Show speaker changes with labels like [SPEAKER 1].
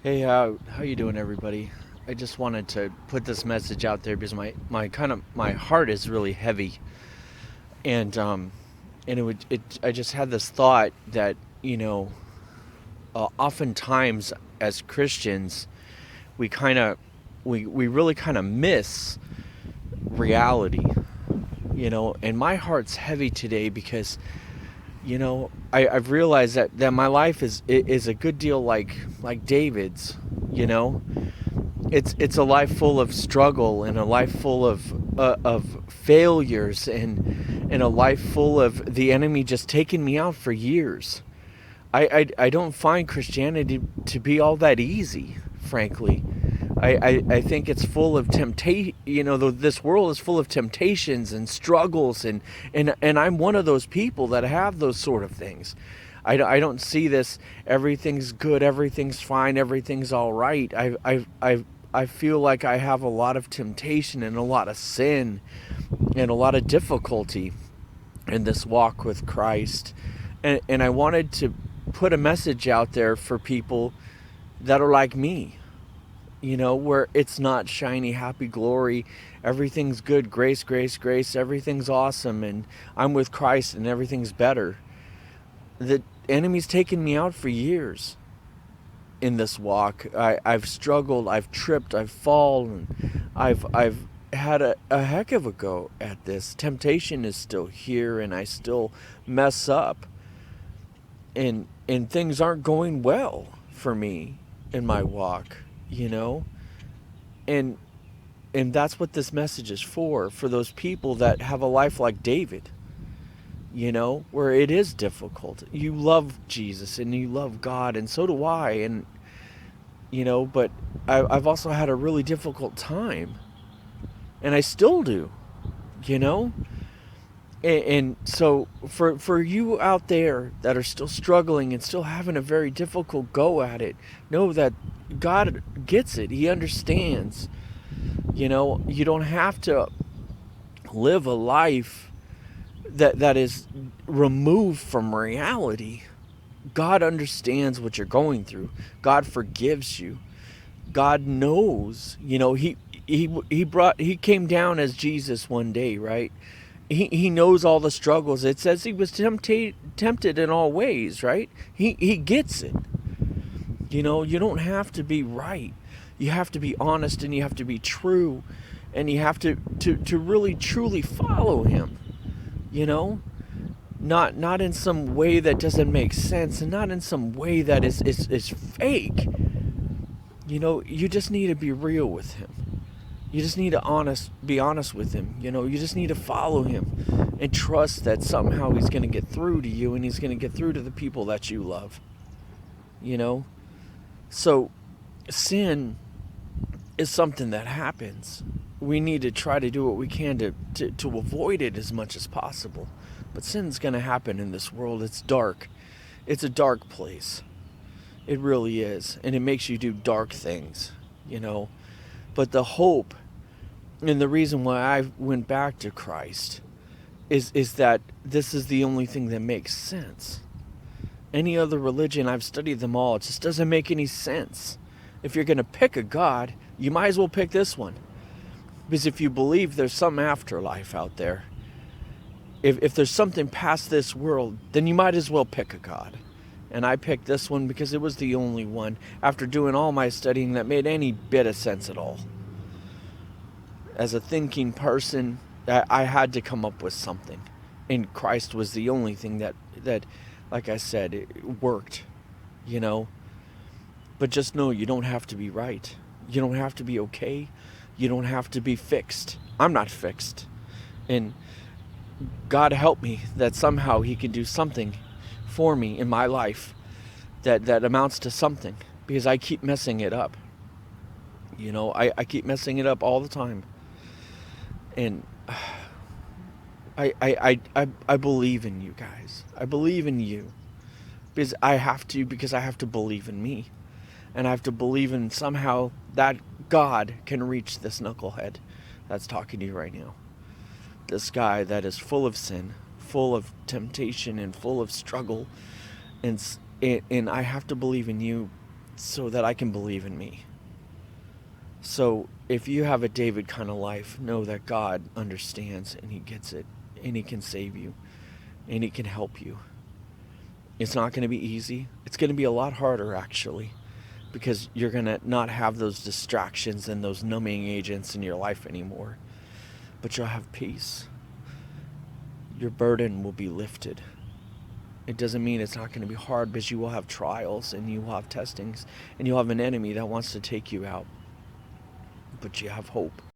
[SPEAKER 1] Hey, how you doing, everybody? I just wanted to put this message out there because my heart is really heavy, and I just had this thought that oftentimes as Christians we kind of we really kind of miss reality, and my heart's heavy today because I've realized that my life is a good deal like David's. you know it's a life full of struggle, and a life full of failures, and a life full of the enemy just taking me out for years. I don't find Christianity to be all that easy, frankly. I think it's full of temptation. This world is full of temptations and struggles, and I'm one of those people that have those sort of things. I don't see this, everything's good, everything's fine, everything's all right. I feel like I have a lot of temptation and a lot of sin and a lot of difficulty in this walk with Christ. And I wanted to put a message out there for people that are like me, where it's not shiny, happy glory, everything's good, grace, grace, grace, everything's awesome, and I'm with Christ and everything's better. The enemy's taken me out for years in this walk. I've struggled, I've tripped, I've fallen, I've had a heck of a go at this. Temptation is still here, and I still mess up, and things aren't going well for me in my walk, and and that's what this message is for those people that have a life like David, where it is difficult. You love Jesus and you love God, and so do I, and but I've also had a really difficult time, and I still do, you know. And so for you out there that are still struggling and still having a very difficult go at it, know that God gets it. He understands. You don't have to live a life that is removed from reality. God understands what you're going through. God forgives you. God knows. He came down as Jesus one day, right? He knows all the struggles. It says he was tempted in all ways, right? He gets it. You don't have to be right. You have to be honest, and you have to be true, and you have to really truly follow him. You know, not in some way that doesn't make sense, and not in some way that is fake. You just need to be real with him. You just need to be honest with him. You just need to follow him and trust that somehow he's going to get through to you, and he's going to get through to the people that you love. You know? So sin is something that happens. We need to try to do what we can to avoid it as much as possible. But sin's going to happen in this world. It's dark. It's a dark place. It really is. And it makes you do dark things. But the hope and the reason why I went back to Christ is that this is the only thing that makes sense. Any other religion, I've studied them all, it just doesn't make any sense. If you're going to pick a God, you might as well pick this one. Because if you believe there's some afterlife out there, if there's something past this world, then you might as well pick a God. And I picked this one because it was the only one, after doing all my studying, that made any bit of sense at all. As a thinking person, I had to come up with something. And Christ was the only thing that like I said, it worked. But just know you don't have to be right. You don't have to be okay. You don't have to be fixed. I'm not fixed. And God help me that somehow he can do something for me in my life that amounts to something, because I keep messing it up. I keep messing it up all the time. And I believe in you guys. I believe in you. Because I have to believe in me. And I have to believe in somehow that God can reach this knucklehead that's talking to you right now. This guy that is full of sin, full of temptation, and full of struggle. And I have to believe in you so that I can believe in me. So if you have a David kind of life, know that God understands and he gets it, and he can save you, and he can help you. It's not going to be easy. It's going to be a lot harder, actually, because you're going to not have those distractions and those numbing agents in your life anymore. But you'll have peace. Your burden will be lifted. It doesn't mean it's not going to be hard, because you will have trials and you will have testings and you'll have an enemy that wants to take you out. But you have hope.